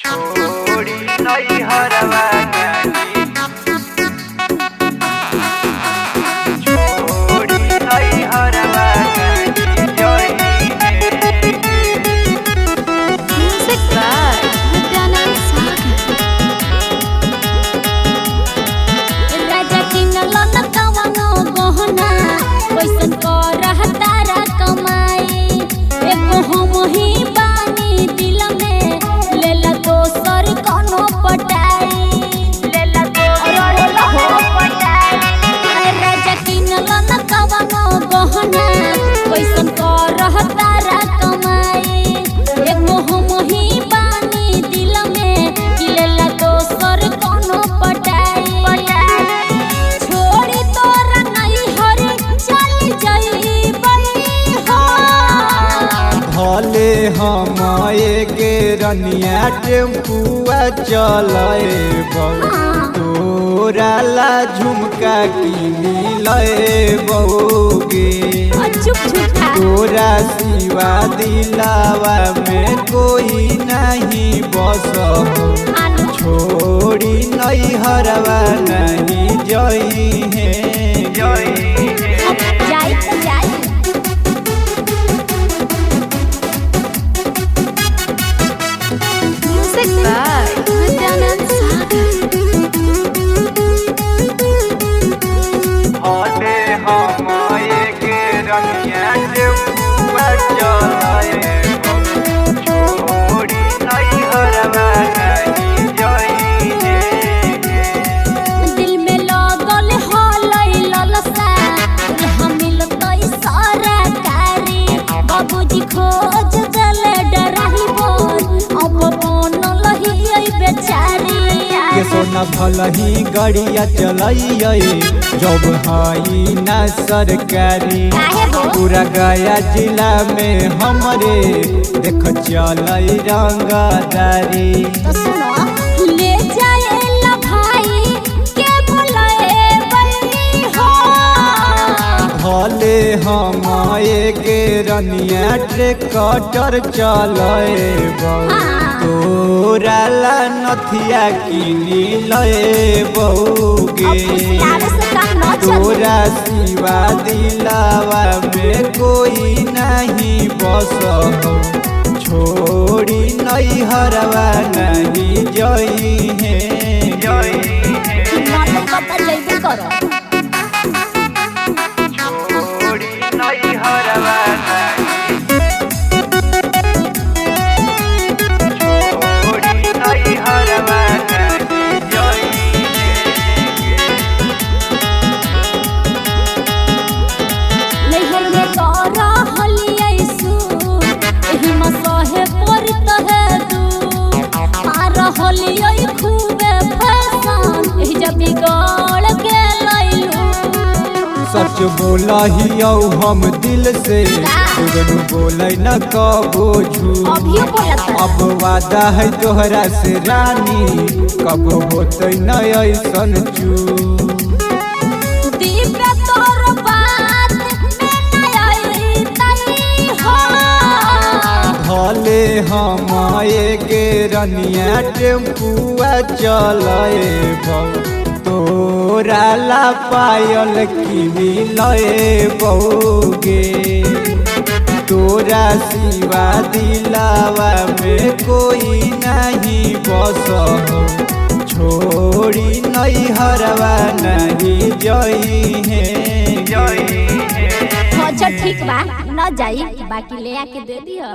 छोड़ी नहीं हरवा गानी, छोड़ी नहीं हरवा गानी जोई Music by Nityanand Sagar. राजा किनल न कवनो गहना, कैसन करह तारा कमाई। एगो हम ही बानी दिल में, लेला दोसर कोनो पटाई। लेला दोसर कोनो पटाई। राजा किनल न कवनो गहना, कैसन करह तारा कमाई। एगो हम ही बानी दिल में, लेला दोसर कोनो पटाई। छोड़ी तोरा नहीं हर चल जाइबई हो। भले हम के रनिया टेम्पुआ चलेबौ, तोरा ला झुमका किनी लेबौगे। चुप झूठा तोरा सिवा दिलावा में कोई नहीं बसो, छोड़ी नहीं हरवा नहीं जई है जाई तो जाई। Music by Nityanand Sagar. भले हम के रनिया टेम्पुआ चलेबौ, छोड़ी नहीं हरवा गानी जोई दिल में लगल हलई ललसा, यहाँ मिलतई सरकारी। बाबूजी खोज देले डराही बोल, अब बनल ही बेचारी। के सोना भलही गड़िया चलइए जब हई ना सरकारी। काहे हो? पूरा गया जिला में हमरे देख चलई रंगदारी। तो सुनो ले जाएला भाई के बुलाए बई हो। भले हम के रनिया ट्रैक्टर चलेबौ, तोरा ला नथिया किनी लेबौगे। यार से काम न चल। तोरा सिवा दिलावा में कोई नहीं बसो, छोड़ी नहीं हरवा नहीं जई है मत बता जइबे करो। छोड़ी नहीं हरवा गानी, छोड़ी नहीं हरवा गानी जोई नैहर में तोरा हलियै सु, एही में सहे पड़त है दू। मार हलियै खूबे फैशन, एही जब बिगड़ के लैलू। सच बोलहियौ हम दिल से, दुगनु बोलै न कबो झूठ। अभियो बोलत है। अब वादा है तोहरा से रानी, कब होतै न ऐसन चूक। दिव्या तोर बात में न अइतई हो। भले हम के रनिया टेम्पुआ चलेबौ, तोरा ला पायल किनी लेबौगे। तोरा सिवा दिलावा में कोई नहीं बसो, छोड़ी नहीं हरवा नहीं जई है अच्छा ठीक बा, न जाई बाकी ले आके दे दियो।